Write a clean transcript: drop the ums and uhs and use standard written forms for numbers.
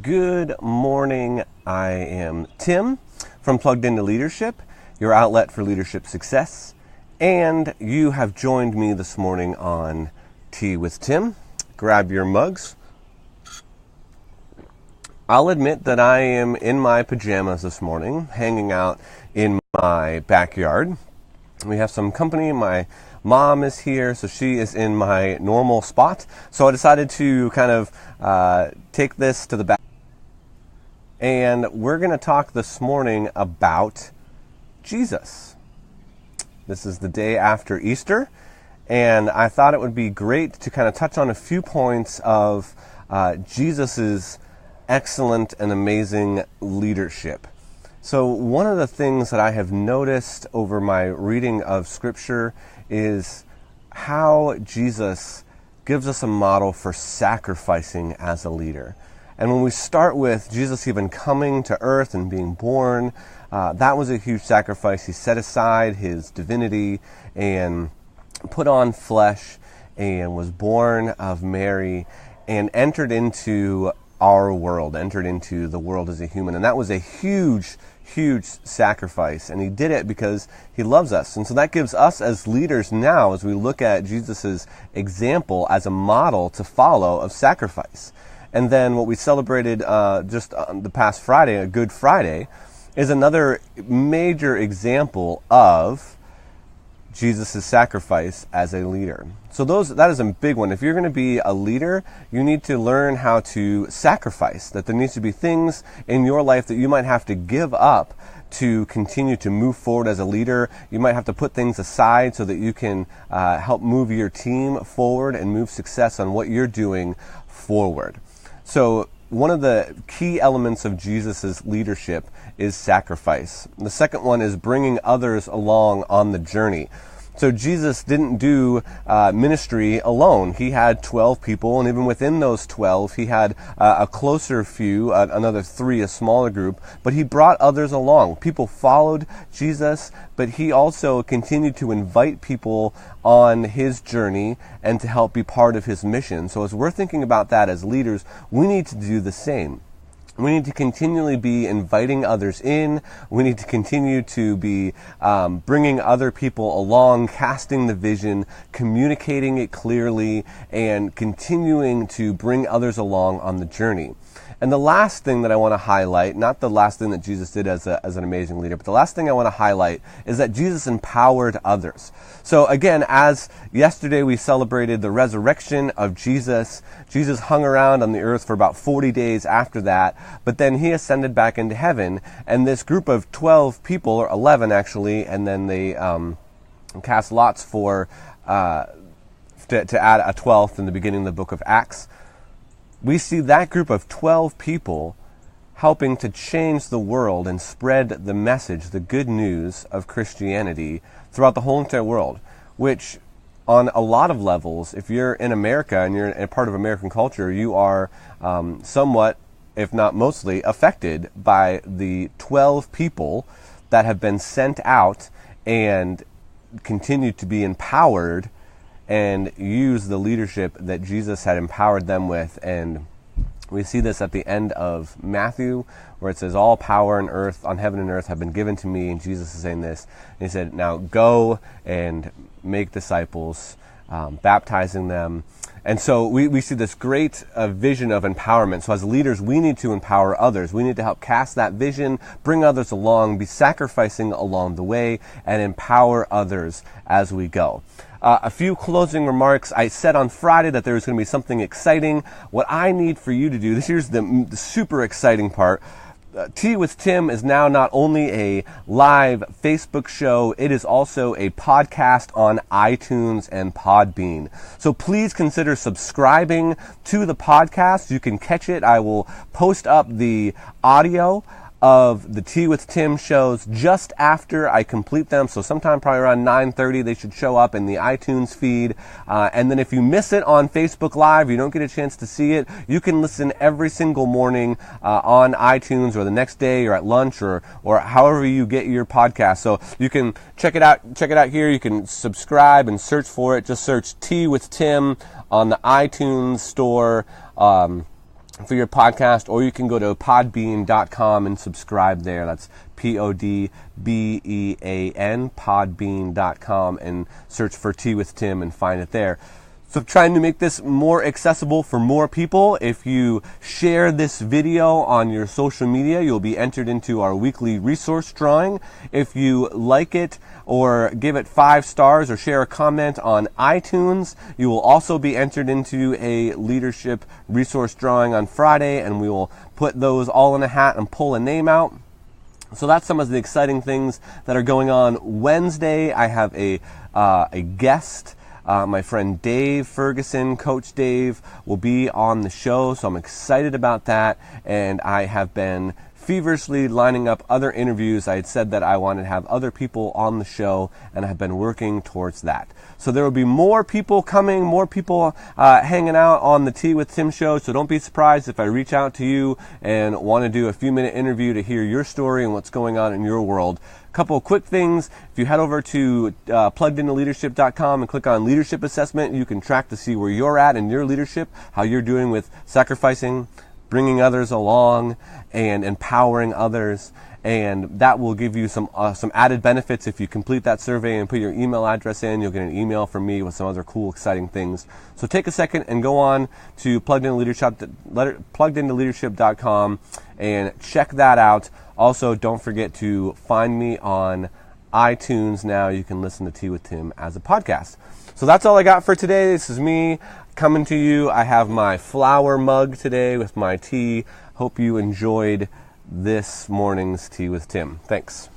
Good morning. I am Tim from Plugged Into Leadership, your outlet for leadership success. And you have joined me this morning on Tea with Tim. Grab your mugs. I'll admit that I am in my pajamas this morning, hanging out in my backyard. We have some company. My mom is here, so she is in my normal spot. So I decided to kind of take this to the back. And we're going to talk this morning about Jesus. This is the day after Easter, and I thought it would be great to kind of touch on a few points of Jesus's excellent and amazing leadership. So one of the things that I have noticed over my reading of Scripture is how Jesus gives us a model for sacrificing as a leader. And when we start with Jesus even coming to earth and being born, that was a huge sacrifice. He set aside his divinity and put on flesh and was born of Mary and entered into our world, entered into the world as a human. And that was a huge sacrifice. And he did it because he loves us. And so that gives us as leaders now, as we look at Jesus's example as a model to follow of sacrifice. And then what we celebrated just on the past Friday, a Good Friday, is another major example of Jesus' sacrifice as a leader. So that is a big one. If you're going to be a leader, you need to learn how to sacrifice, that there needs to be things in your life that you might have to give up to continue to move forward as a leader. You might have to put things aside so that you can help move your team forward and move success on what you're doing forward. So one of the key elements of Jesus' leadership is sacrifice. The second one is bringing others along on the journey. So Jesus didn't do ministry alone. He had 12 people, and even within those 12, he had a closer few, another 3, a smaller group, but he brought others along. People followed Jesus, but he also continued to invite people on his journey and to help be part of his mission. So as we're thinking about that as leaders, we need to do the same. We need to continually be inviting others in. We need to continue to be bringing other people along, casting the vision, communicating it clearly, and continuing to bring others along on the journey. And the last thing that I want to highlight, not the last thing that Jesus did as an amazing leader, but the last thing I want to highlight is that Jesus empowered others. So again, as yesterday we celebrated the resurrection of Jesus, Jesus hung around on the earth for about 40 days after that, but then he ascended back into heaven, and this group of 12 people, or 11 actually, and then they cast lots for to add a 12th in the beginning of the book of Acts. We see that group of 12 people helping to change the world and spread the message, the good news of Christianity throughout the whole entire world, which on a lot of levels, if you're in America and you're a part of American culture, you are somewhat, if not mostly, affected by the 12 people that have been sent out and continue to be empowered and use the leadership that Jesus had empowered them with. And we see this at the end of Matthew, where it says, all power on heaven and earth have been given to me. And Jesus is saying this. And he said, now go and make disciples, baptizing them. And so we see this great vision of empowerment. So as leaders, we need to empower others. We need to help cast that vision, bring others along, be sacrificing along the way, and empower others as we go. A few closing remarks. I said on Friday that there was going to be something exciting. What I need for you to do, here's the super exciting part. Tea with Tim is now not only a live Facebook show, it is also a podcast on iTunes and Podbean. So please consider subscribing to the podcast. You can catch it. I will post up the audio of the Tea with Tim shows just after I complete them. So sometime probably around 9:30, they should show up in the iTunes feed. And then if you miss it on Facebook Live, you don't get a chance to see it, you can listen every single morning on iTunes, or the next day, or at lunch, or however you get your podcast. So you can check it out here. You can subscribe and search for it. Just search Tea with Tim on the iTunes store. for your podcast, or you can go to podbean.com and subscribe there. That's Podbean, podbean.com, and search for Tea with Tim and find it there. So trying to make this more accessible for more people. If you share this video on your social media, you'll be entered into our weekly resource drawing. If you like it or give it 5 stars or share a comment on iTunes, you will also be entered into a leadership resource drawing on Friday, and we will put those all in a hat and pull a name out. So that's some of the exciting things that are going on. Wednesday, I have a guest. My friend Dave Ferguson, Coach Dave, will be on the show, so I'm excited about that, and I have been feverishly lining up other interviews. I had said that I wanted to have other people on the show, and I've been working towards that. So there will be more people coming, more people hanging out on the Tea with Tim show, so don't be surprised if I reach out to you and want to do a few-minute interview to hear your story and what's going on in your world. Couple of quick things. If you head over to pluggedintoleadership.com and click on leadership assessment, you can track to see where you're at in your leadership, how you're doing with sacrificing, bringing others along, and empowering others. And that will give you some added benefits. If you complete that survey and put your email address in, you'll get an email from me with some other cool, exciting things. So take a second and go on to pluggedintoleadership.com and check that out. Also, don't forget to find me on iTunes now. You can listen to Tea with Tim as a podcast. So that's all I got for today. This is me coming to you. I have my flower mug today with my tea. Hope you enjoyed this morning's Tea with Tim. Thanks.